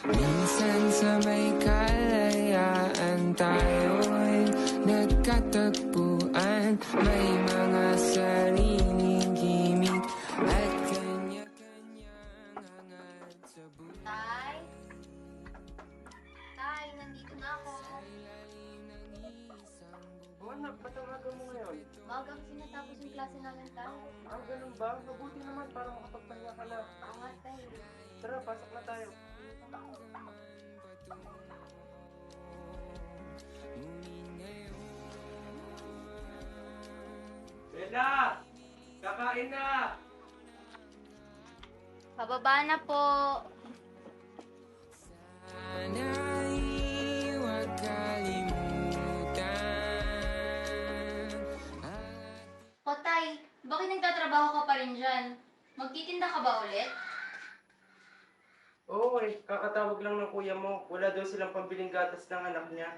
Minsan sa may kalayaan tayo'y nagkatagpuan. May mga sariling gimik at kanya-kanyang hangad sa buhay. Tay, nandito na ako. Oh, anak, ba't ang aga mo ngayon? Maaga kasi natapos yung klase namin, tay. Ganun ba? Mabuti naman para makapagpahinga ka na. Oo nga, tay. Tara, pasok na tayo. Bella! Kakain na! Pababa na po. Sana'y huwag kalimutan. O, tay, bakit nagtatrabaho ka pa rin dyan? Magtitinda ka ba ulit? Oo kakatawag lang ng kuya mo. Wala daw silang pambiling gatas ng anak niya.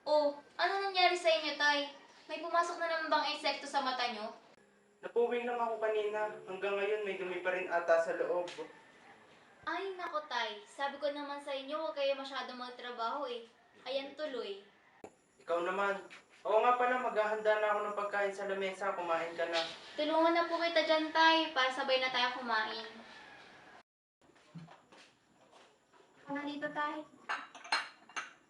Oh, ano nangyari sa inyo, tay? May pumasok na naman bang insekto sa mata nyo? Napuwing lang ako kanina. Hanggang ngayon may dumi pa rin ata sa loob. Ay, nako, tay. Sabi ko naman sa inyo, huwag kayo masyadong magtrabaho eh. Ayan tuloy. Ikaw naman. Oo nga pala, maghahanda na ako ng pagkain sa lamesa. Kumain ka na. Tulungan na po kita dyan, tay, para sabay na tayo kumain. Ano dito, tay?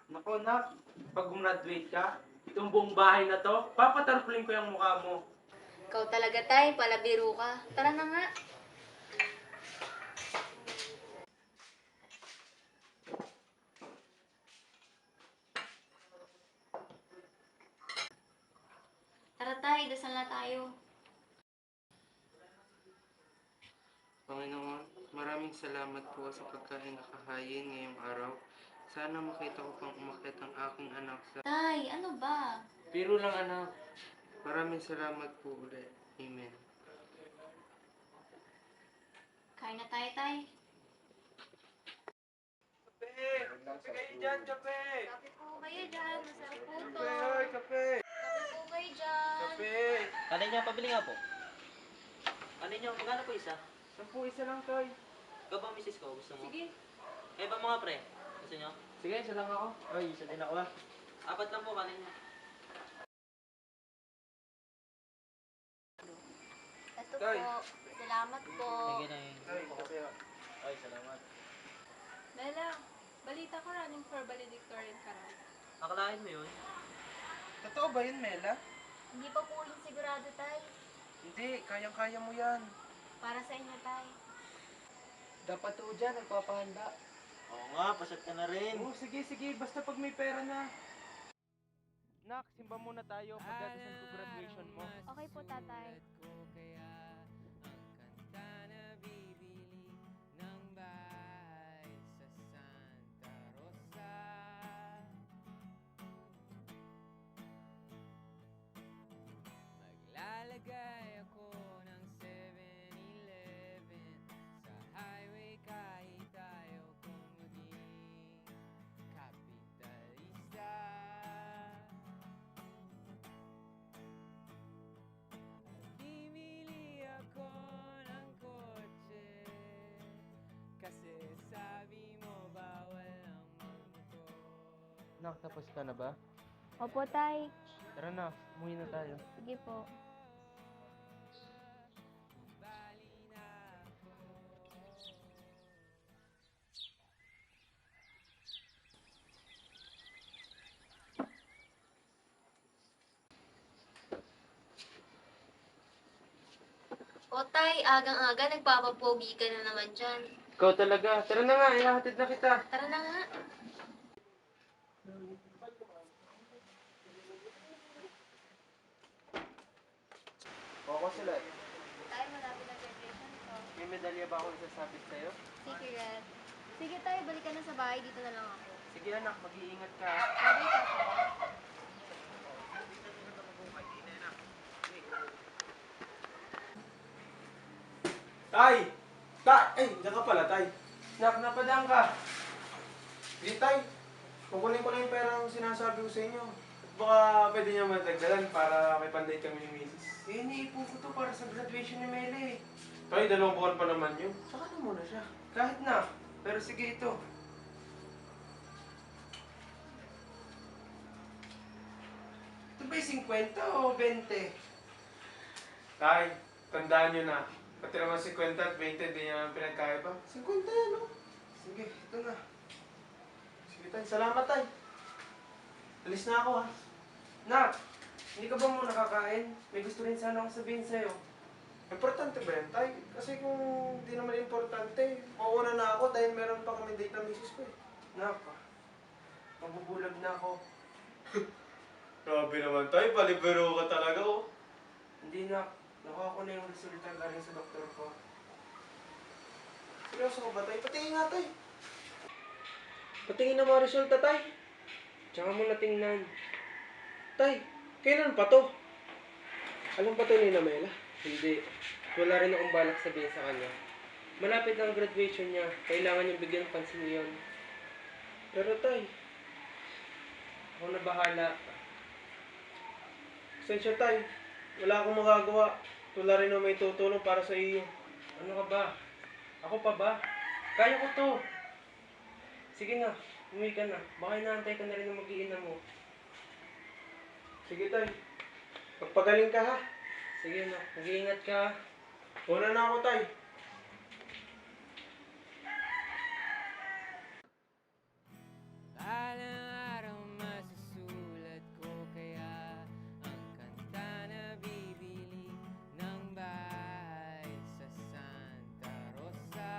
Naku, nak. Pag gumraduate ka, itong buong bahay na to, papatarpulin ko yung mukha mo. Ikaw talaga, tay. Palabiro ka. Tara na nga. Tara, tay. Dasal na tayo. Panginoon, maraming salamat po sa pagkain na kahayin ngayong araw. Sana makita ko pang umakyat ang aking anak sa... Tay, ano ba? Biro lang anak. Maraming salamat po ulit. Amen. Kain na tayo, tay. Kape! Kape kayo dyan, kape! Kape po kayo dyan. Masarap po to. Kape, oy, kape! Kape po kayo dyan. Kape! Alin niya, pabili nga po. Alin niya, magkano po isa? 10 isa lang, Toy. Ikaw ba, misis ko? Gusto mo? Sige. Eh ba mga pre? Gusto niyo? Sige, isa lang ako. Oy, isa din ako ah. Apat lang po, alin niya. Ito Tay. po. Salamat po. Sige na yun. Toy, kape. Ay, salamat. Bella, balita ko running for valedictorian ka raw. Akalain mo yun? Totoo ba yun, Mela? Hindi pa po yun sigurado, tay. Hindi, kayang-kaya mo yan. Para sa inyo, tay. Dapat to dyan, nagpapahanda. Oo nga, pasat ka na rin. Oo, sige, sige. Basta pag may pera na. Nak, simba muna tayo. Pagdadasan ko graduation mo. Okay po, tatay. Maglalagay ako ng 7-Eleven sa highway kahit tayo kung maging kapitalista. Bibili ako ng kotse kasi sabi mo bawal ang magmotor. Nak, tapos ka na ba? Opo, tay. Tara na, umuwi na tayo. Sige po. O, tay, agang-aga nagpapapogi ka na naman dyan. Ikaw talaga. Tara na nga, ihahatid na kita. Tara na nga. Oo, sila. Tay, malapit na graduation ko. May medalya ba akong isasabit sa'yo? Secret. Sige, tay, balik ka na sa bahay. Dito na lang ako. Sige anak, mag-iingat ka. Bye-bye, tatay. Tay! Ay, diyan ka pala, Tay. Nak, napadaan ka. Di, Tay. Kukunin ko na yung perang sinasabi ko sa inyo. At baka pwede niya matagdalan para may pandate kami ni Mrs. Eh, iniipon ko to para sa graduation ni Mele. Tay, 2 buwan pa naman yun. Saka na muna siya. Kahit na. Pero sige ito. Ito ba yung 50 o 20? Tay, tandaan nyo na. Pati naman 50 at 20, di naman pinagkaiba. 50 yan, no? Sige, ito na. Sige, tay. Salamat, tay. Alis na ako, ha? Nak, hindi ka ba muna kakain? May gusto rin sana akong sabihin sa'yo. Importante ba yan, tay? Kasi kung di naman importante, mauuna na ako dahil meron pa kami date ng misis ko, eh. Nak, mabubulag na ako. Grabe naman, tay. Palibero ka talaga, oh. Hindi na. Nakuha ko na yung resulta galing sa doktor ko. Seryoso ka ba, tay? Patingin nga, tay. Patingin na mga resulta, tay. Tsaka mo na tingnan. Tay, kailan pa to? Alam ba ito ni Namela? Hindi. Wala rin akong balak sabihin sa kanya. Malapit na ang graduation niya. Kailangan niyang bigyan ng pansin niyon. Pero, tay, Ako na bahala. sensya, tay. Wala akong magagawa. Wala rin na may tutulong para sa iyo. Ano ka ba? Ako pa ba? Kaya ko to. Sige na, umuwi ka na. Baka inaantay ka na rin ng mag-iina mo. Sige, tay. Magpagaling ka, ha? Sige na, mag-iingat ka. Una na ako, tay. Balang araw masusulat ko kaya ang kanta na bibili ng bahay sa Santa Rosa.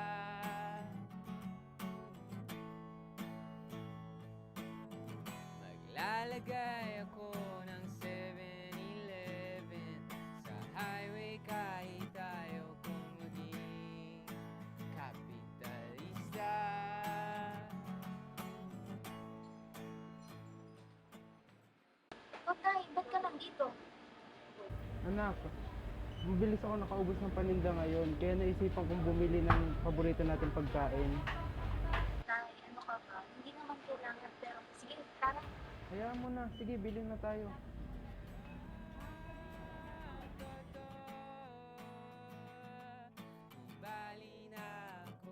Maglalagay ako ng 7-Eleven sa highway kahit ayaw kong maging kapitalista. O tay, ba't ka nandito? Anak, mabilis ako nakaubos ng paninda ngayon, kaya naisipan kong bumili ng paborito natin pagkain. Tay, ano ka ba? Hindi naman kailangan, pero sige, tara. Hayaan mo na, sige, bilhin na tayo. Bali na ako.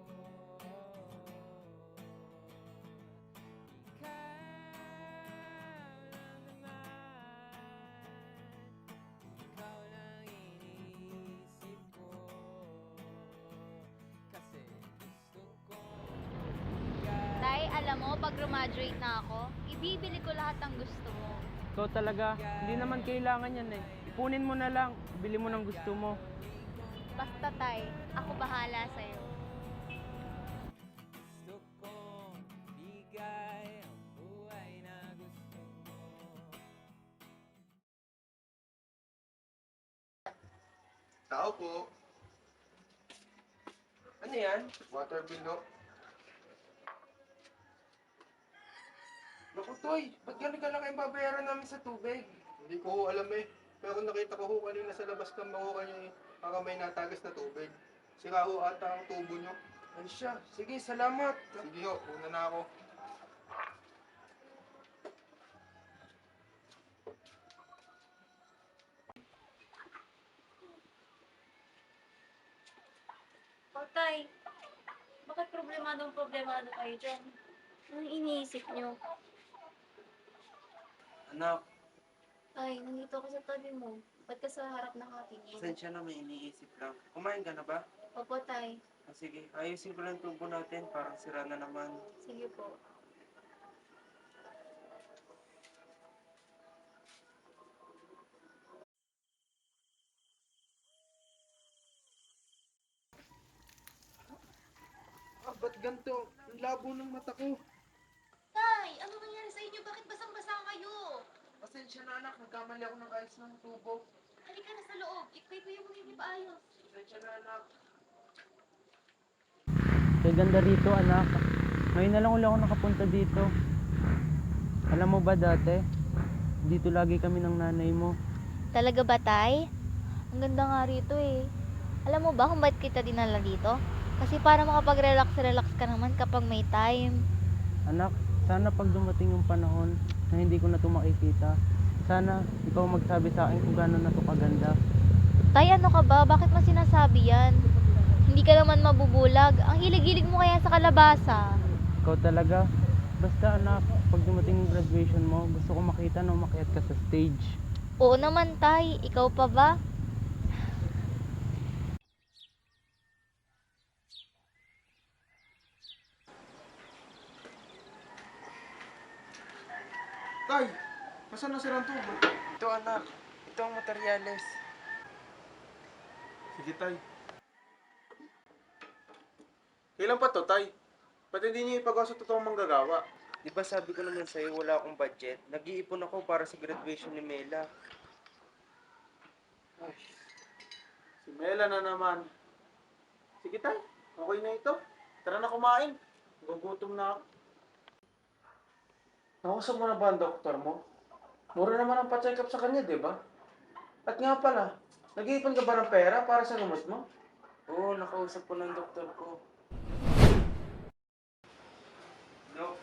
Ikaw lang iniisip ko. Kasi gusto ko Tay, alam mo, pag graduate na ako, ibibili ko lahat ng gusto mo. Ikaw talaga, hindi naman kailangan yan eh. Ipunin mo na lang, bili mo ng gusto mo. Basta tay, ako bahala sa'yo. Gusto kong bigay ang buhay na gusto mo. Tao po. Ano yan? Water bill, no? Naku, Toy, ba't galing ka lang kayong babayaran namin sa tubig? Hindi ko ho alam, eh. Pero nakita ko ho kanina sa labas ng makuha niyo, baka may natagas na tubig. Sira ho ata ang tubo niyo. Ano siya? Sige, salamat. Sige ho, una na ako. O tay, bakit problemado kayo dyan? Anong iniisip nyo? Anak, Ay, nandito ako sa tabi mo. Ba't ka sa harap nakatingin? pasensya na, may iniisip lang. Kumain ka na ba? Opo tay, Sige, ayusin ko lang tubo natin. Parang sira na naman. sige po. Ba't ganito? Ang labo ng mata ko. Tay, ano nangyari sa inyo? Bakit basang-basa kayo? Pasensya na, anak. Nagkamali ako ng ayos ng tubo. Halika na sa loob. Ikay ko yung hindi paayos. Pasensya na, anak. Kaya ganda rito, anak. Ngayon na lang ulit ako nakapunta dito. Alam mo ba dati, dito lagi kami ng nanay mo. Talaga ba, tay? Ang ganda nga rito eh. Alam mo ba kung ba't kita dinala dito? Kasi para makapag-relax ka naman kapag may time. Anak, sana pag dumating yung panahon na hindi ko na ito makikita, sana ikaw magsabi sa akin kung gano'n na ito kaganda. Tay, ano ka ba? Bakit mo sinasabi yan? Hindi ka naman mabubulag. Ang hilig-hilig mo kaya sa kalabasa. Ikaw talaga. Basta anak, pag dumating yung graduation mo, gusto ko makita na umakyat ka sa stage. Oo naman, Tay. Ikaw pa ba? Tay, nasaan na sirang tubo? Ito anak, ito ang materyales. Sige, Tay. Kailan pa to, Tay? Ba't hindi niyo ipagawa sa totoong manggagawa? Di ba sabi ko naman sa'yo wala akong budget? Nag-iipon ako para sa graduation ni Mela. Ay, si Mela na naman. Sige, Tay. Okay na ito. Tara na kumain. Gugutom na ako. Nakausap mo na ba ang doktor mo? Mura naman ang pa-check up sa kanya, di ba? At nga pala, nag-iipon ka ba ng pera para sa gamot mo? Oo, nakausap ko ng doktor ko. Dok,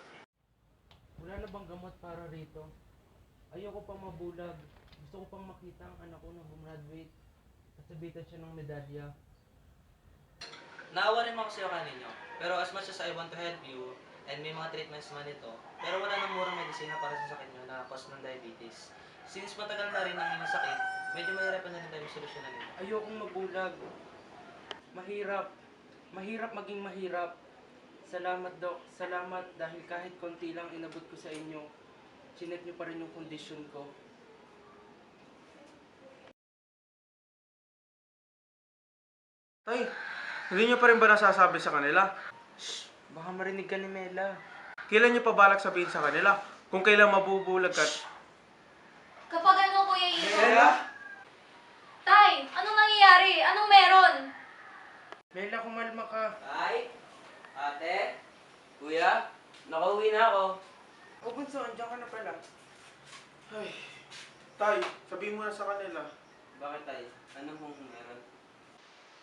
Wala na bang gamot para rito? Ayoko pang mabulag. Gusto ko pang makita ang anak ko na gumraduate. Kasabitan siya ng medalya. Naawa rin ako sa'yo kanino. Pero as much as I want to help you, and may mga treatments man ito, pero wala nang murang medisina para sa sakit nyo na cause ng diabetes. Since matagal na rin ang inyong sakit, medyo mahirapan na rin tayo solusyonan nito. ayokong mabulag. Mahirap. Mahirap maging mahirap. Salamat, Dok. Salamat dahil kahit konti lang inabot ko sa inyo, chinek nyo pa rin yung kondisyon ko. Tay, hindi niyo pa rin ba nasasabi sa kanila? Baka marinig ka ni Mela. Kailan niyo pa balak sabihin sa kanila kung kailan mabubulag ka? Kapag ano, Kuya Ito? Mela? Tay, anong nangyayari? Anong meron? Mela, kumalma ka. Ay, ate, kuya, nakauwi na ako. O Bunso, andiyan ka na pala. Ay, Tay, sabihin mo na sa kanila. Bakit tayo? Anong meron?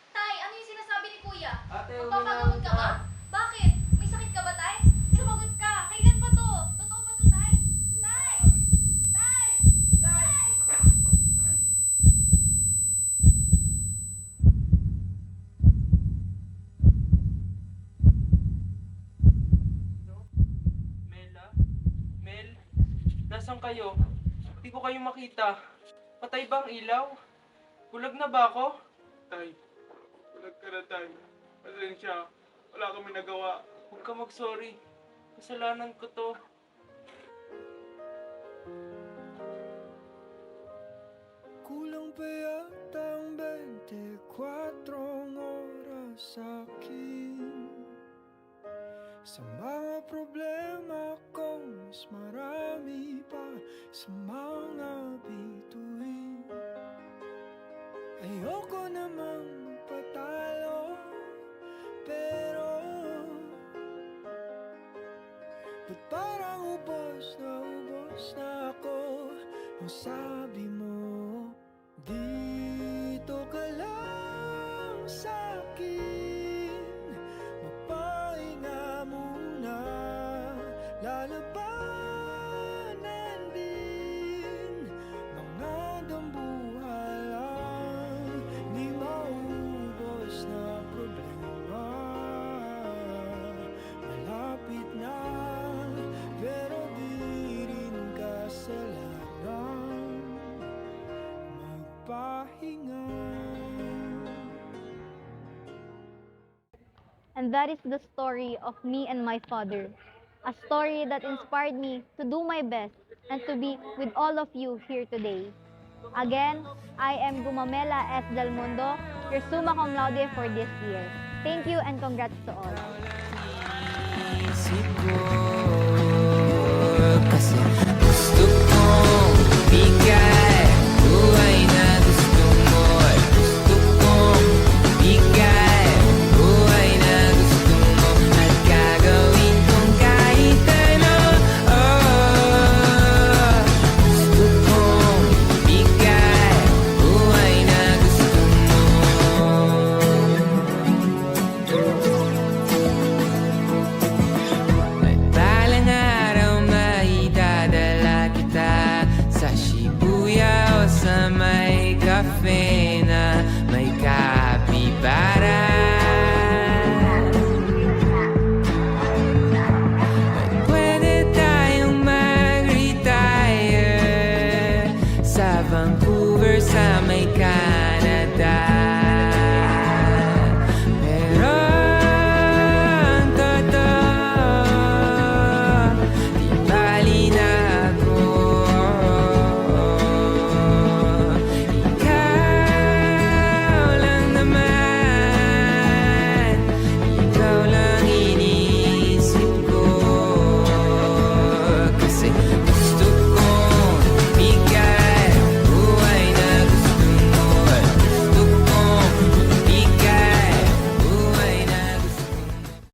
Tay, ano yung sinasabi ni Kuya? Ate, Magpapagamot ka ba? Bakit? May sakit ka ba, Tay? Sumagot ka! Kailan pa to? Totoo ba to, Tay? Tay! Tay! Tay! Mela? Mel? Nasaan kayo? Hindi ko kayo makita. Patay ba ang ilaw? Bulag na ba ako? Tay, bulag ka na, Tay. Pasensya, wala kami nagawa. Huwag ka mag-sorry. Kasalanan ko to. Kulang pa yata ang 24 oras sa'kin. Sa mga problema ko, mas marami pa sa mga bituin. Ayoko namang magpatalo, pero ba't parang ubos na ako? Ang sabi mo, dito ka lang sa'kin, magpahinga muna, lalabanan din mga dambuhalang di maubos na problema. Malapit na, pero di rin kasalanan magpahinga. And that is the story of me and my father. A story that inspired me to do my best and to be with all of you here today. Again, I am Gumamela S. Del Mundo, your summa cum laude for this year. Thank you and congrats to all. Kasi gusto kong bigay